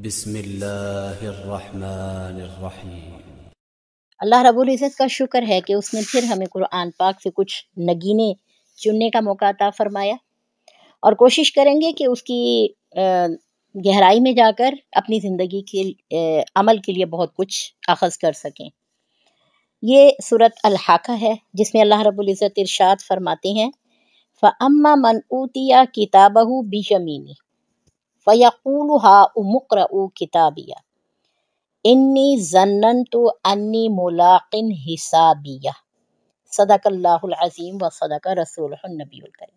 بسم اللہ الرحمن الرحیم۔ اللہ رب العزت کا شکر ہے کہ اس نے پھر ہمیں قرآن پاک سے کچھ نگینے چننے کا موقع عطا فرمایا، اور کوشش کریں گے کہ اس کی گہرائی میں جا کر اپنی زندگی کے عمل کے لیے بہت کچھ اخذ کر سکیں۔ یہ سورۃ الحاقہ ہے جس میں اللہ رب العزت ارشاد فرماتے ہیں فَأَمَّا مَنْ أُوتِيَ كِتَابَهُ بِيَمِينِهِ فَيَقُولُ هَاؤُمُ اقْرَءُوا کتابیہ انی ظننت انی ملاق حسابیہ۔ صدق اللہ العظیم و صدق رسولہ النبی الکریم۔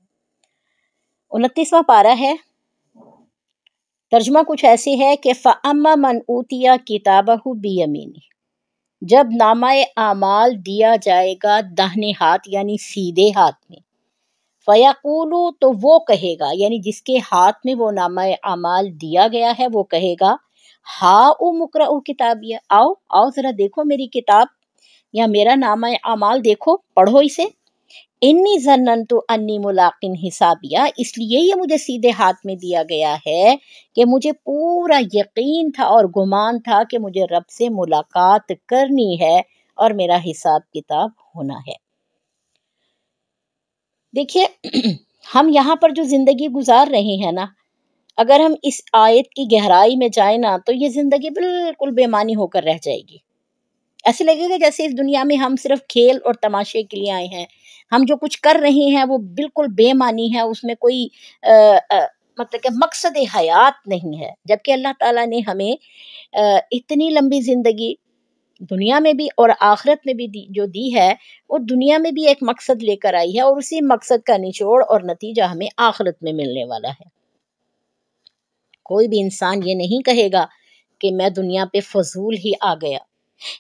29واں پارہ ہے، ترجمہ کچھ ایسے ہے کہ فَأَمَّا مَنْ أُوتِيَ كِتَابَهُ بِيَمِينِهِ، جب نامہ اعمال دیا جائے گا داہنے ہاتھ یعنی سیدھے ہاتھ میں، فَيَقُولُ تو وہ کہے گا، یعنی جس کے ہاتھ میں وہ نامہ اعمال دیا گیا ہے وہ کہے گا ہاؤم اقرؤ کتابیہ، آؤ ذرا دیکھو میری کتاب یا میرا نامہ اعمال دیکھو، پڑھو اسے۔ انی ظننت انی ملاق حسابیہ، اس لیے یہ مجھے سیدھے ہاتھ میں دیا گیا ہے کہ مجھے پورا یقین تھا اور گمان تھا کہ مجھے رب سے ملاقات کرنی ہے اور میرا حساب کتاب ہونا ہے۔ دیکھیے ہم یہاں پر جو زندگی گزار رہے ہیں نا، اگر ہم اس آیت کی گہرائی میں جائیں نا تو یہ زندگی بالکل بے معنی ہو کر رہ جائے گی۔ ایسے لگے گا جیسے اس دنیا میں ہم صرف کھیل اور تماشے کے لیے آئے ہیں، ہم جو کچھ کر رہے ہیں وہ بالکل بے معنی ہے، اس میں کوئی مطلب کہ مقصد حیات نہیں ہے، جبکہ اللہ تعالیٰ نے ہمیں اتنی لمبی زندگی دنیا میں بھی اور آخرت میں بھی جو دی ہے، وہ دنیا میں بھی ایک مقصد لے کر آئی ہے، اور اسی مقصد کا نچوڑ اور نتیجہ ہمیں آخرت میں ملنے والا ہے۔ کوئی بھی انسان یہ نہیں کہے گا کہ میں دنیا پہ فضول ہی آ گیا،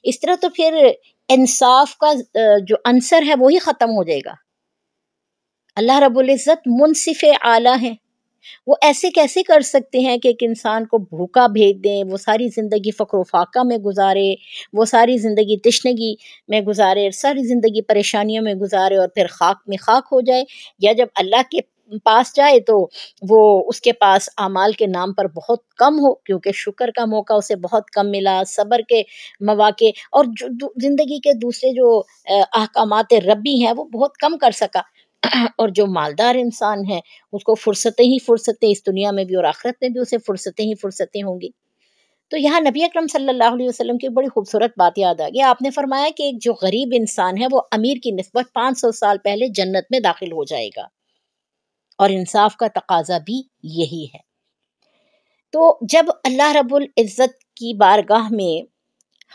اس طرح تو پھر انصاف کا جو عنصر ہے وہی ختم ہو جائے گا۔ اللہ رب العزت منصف اعلیٰ ہیں، وہ ایسے کیسے کر سکتے ہیں کہ ایک انسان کو بھوکا بھیج دیں، وہ ساری زندگی فقر و فاقہ میں گزارے، وہ ساری زندگی تشنگی میں گزارے، ساری زندگی پریشانیوں میں گزارے اور پھر خاک میں خاک ہو جائے، یا جب اللہ کے پاس جائے تو وہ اس کے پاس اعمال کے نام پر بہت کم ہو، کیونکہ شکر کا موقع اسے بہت کم ملا، صبر کے مواقع اور زندگی کے دوسرے جو احکامات ربی ہیں وہ بہت کم کر سکا، اور جو مالدار انسان ہے اس کو فرصتیں ہی فرصتیں، اس دنیا میں بھی اور آخرت میں بھی اسے فرصتیں ہی فرصتیں ہوں گی۔ تو یہاں نبی اکرم صلی اللہ علیہ وسلم کی بڑی خوبصورت بات یاد آ گئی۔ آپ نے فرمایا کہ ایک جو غریب انسان ہے وہ امیر کی نسبت 500 سال پہلے جنت میں داخل ہو جائے گا، اور انصاف کا تقاضا بھی یہی ہے۔ تو جب اللہ رب العزت کی بارگاہ میں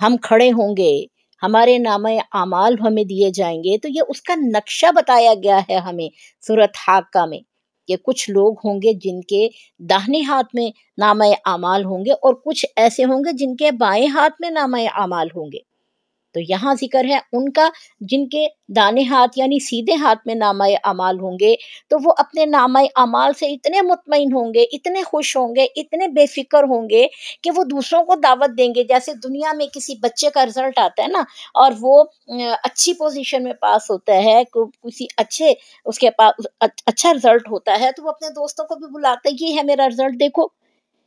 ہم کھڑے ہوں گے، ہمارے نامہ اعمال ہمیں دیے جائیں گے، تو یہ اس کا نقشہ بتایا گیا ہے ہمیں سورۃ حاقہ میں، کہ کچھ لوگ ہوں گے جن کے داہنے ہاتھ میں نامہ اعمال ہوں گے، اور کچھ ایسے ہوں گے جن کے بائیں ہاتھ میں نامہ اعمال ہوں گے۔ تو یہاں ذکر ہے ان کا جن کے دانے ہاتھ یعنی سیدھے ہاتھ میں نامہ اعمال ہوں گے، تو وہ اپنے نامہ اعمال سے اتنے مطمئن ہوں گے، اتنے خوش ہوں گے، اتنے بے فکر ہوں گے کہ وہ دوسروں کو دعوت دیں گے۔ جیسے دنیا میں کسی بچے کا رزلٹ آتا ہے نا، اور وہ اچھی پوزیشن میں پاس ہوتا ہے، کسی اچھے اس کے پاس اچھا رزلٹ ہوتا ہے، تو وہ اپنے دوستوں کو بھی بلاتا ہے، یہ ہے میرا رزلٹ، دیکھو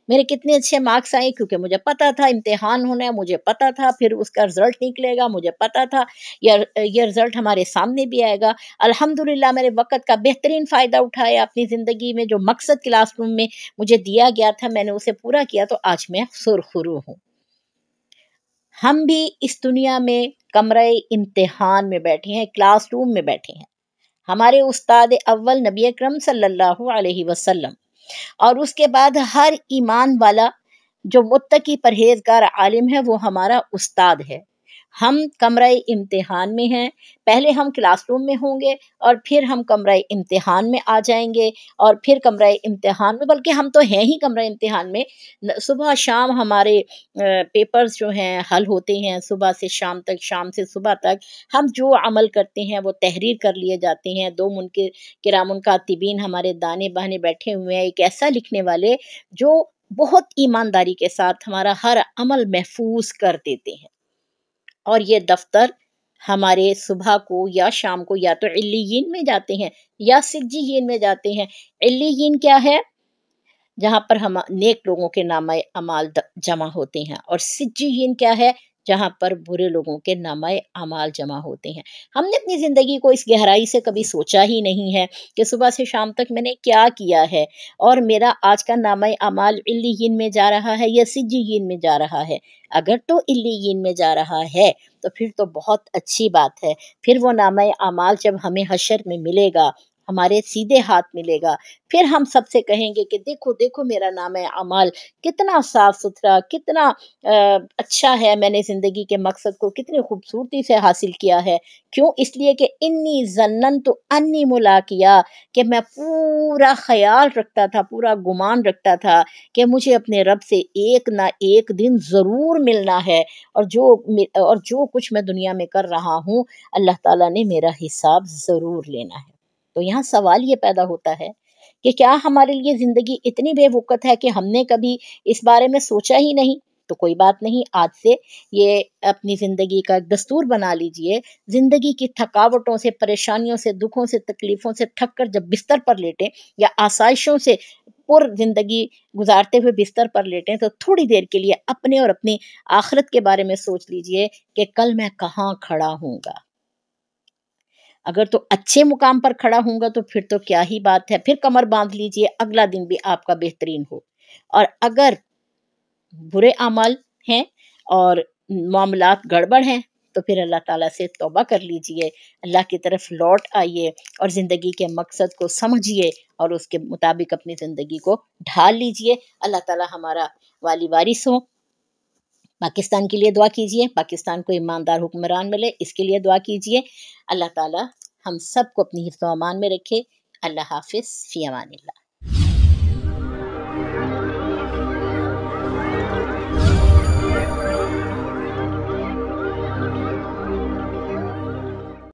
میرے کتنے اچھے مارکس آئے، کیونکہ مجھے پتا تھا امتحان ہونا ہے، مجھے پتا تھا پھر اس کا رزلٹ نکلے گا، مجھے پتا تھا یہ رزلٹ ہمارے سامنے بھی آئے گا۔ الحمدللہ میرے وقت کا بہترین فائدہ اٹھایا، اپنی زندگی میں جو مقصد کلاس روم میں مجھے دیا گیا تھا میں نے اسے پورا کیا، تو آج میں سرخرو ہوں۔ ہم بھی اس دنیا میں کمرہ امتحان میں بیٹھے ہیں، کلاس روم میں بیٹھے ہیں۔ ہمارے استاد اول نبی اکرم صلی اللہ علیہ وسلم، اور اس کے بعد ہر ایمان والا جو متقی پرہیزگار عالم ہے وہ ہمارا استاد ہے۔ ہم کمرہ امتحان میں ہیں، پہلے ہم کلاس روم میں ہوں گے اور پھر ہم کمرہ امتحان میں آ جائیں گے، اور پھر کمرہ امتحان میں، بلکہ ہم تو ہیں ہی کمرہ امتحان میں۔ صبح شام ہمارے پیپرز جو ہیں حل ہوتے ہیں، صبح سے شام تک، شام سے صبح تک ہم جو عمل کرتے ہیں وہ تحریر کر لیے جاتے ہیں۔ دو منکر کرام کاتبین ہمارے دانے بانے بیٹھے ہوئے ہیں، ایک ایسا لکھنے والے جو بہت ایمانداری کے ساتھ ہمارا ہر عمل محفوظ کر دیتے ہیں۔ اور یہ دفتر ہمارے صبح کو یا شام کو یا تو علیین میں جاتے ہیں یا سجیین میں جاتے ہیں۔ علیین کیا ہے؟ جہاں پر ہم نیک لوگوں کے نامہ اعمال جمع ہوتے ہیں، اور سجین کیا ہے؟ جہاں پر برے لوگوں کے نامہ اعمال جمع ہوتے ہیں۔ ہم نے اپنی زندگی کو اس گہرائی سے کبھی سوچا ہی نہیں ہے کہ صبح سے شام تک میں نے کیا کیا ہے، اور میرا آج کا نامہ اعمال علیین میں جا رہا ہے یا سجین میں جا رہا ہے۔ اگر تو علیین میں جا رہا ہے تو پھر تو بہت اچھی بات ہے۔ پھر وہ نامہ اعمال جب ہمیں حشر میں ملے گا، ہمارے سیدھے ہاتھ ملے گا، پھر ہم سب سے کہیں گے کہ دیکھو دیکھو میرا نامہ اعمال کتنا صاف ستھرا، کتنا اچھا ہے، میں نے زندگی کے مقصد کو کتنی خوبصورتی سے حاصل کیا ہے۔ کیوں؟ اس لیے کہ انی ظننت انی ملاقیہ، کہ میں پورا خیال رکھتا تھا، پورا گمان رکھتا تھا کہ مجھے اپنے رب سے ایک نہ ایک دن ضرور ملنا ہے، اور جو کچھ میں دنیا میں کر رہا ہوں اللہ تعالیٰ نے میرا حساب ضرور لینا ہے۔ تو یہاں سوال یہ پیدا ہوتا ہے کہ کیا ہمارے لیے زندگی اتنی بے وقت ہے کہ ہم نے کبھی اس بارے میں سوچا ہی نہیں؟ تو کوئی بات نہیں، آج سے یہ اپنی زندگی کا ایک دستور بنا لیجئے۔ زندگی کی تھکاوٹوں سے، پریشانیوں سے، دکھوں سے، تکلیفوں سے تھک کر جب بستر پر لیٹیں، یا آسائشوں سے پر زندگی گزارتے ہوئے بستر پر لیٹیں، تو تھوڑی دیر کے لیے اپنے اور اپنی آخرت کے بارے میں سوچ لیجئے کہ کل میں کہاں کھڑا ہوں گا۔ اگر تو اچھے مقام پر کھڑا ہوں گا تو پھر تو کیا ہی بات ہے، پھر کمر باندھ لیجئے، اگلا دن بھی آپ کا بہترین ہو۔ اور اگر برے اعمال ہیں اور معاملات گڑبڑ ہیں تو پھر اللہ تعالیٰ سے توبہ کر لیجئے، اللہ کی طرف لوٹ آئیے، اور زندگی کے مقصد کو سمجھیے اور اس کے مطابق اپنی زندگی کو ڈھال لیجئے۔ اللہ تعالیٰ ہمارا والی وارث ہو۔ پاکستان کے لیے دعا کیجئے، پاکستان کو ایماندار حکمران ملے، اس کے لیے دعا کیجئے۔ اللہ تعالیٰ ہم سب کو اپنی حفظ و امان میں رکھے۔ اللہ حافظ، فی امان اللہ۔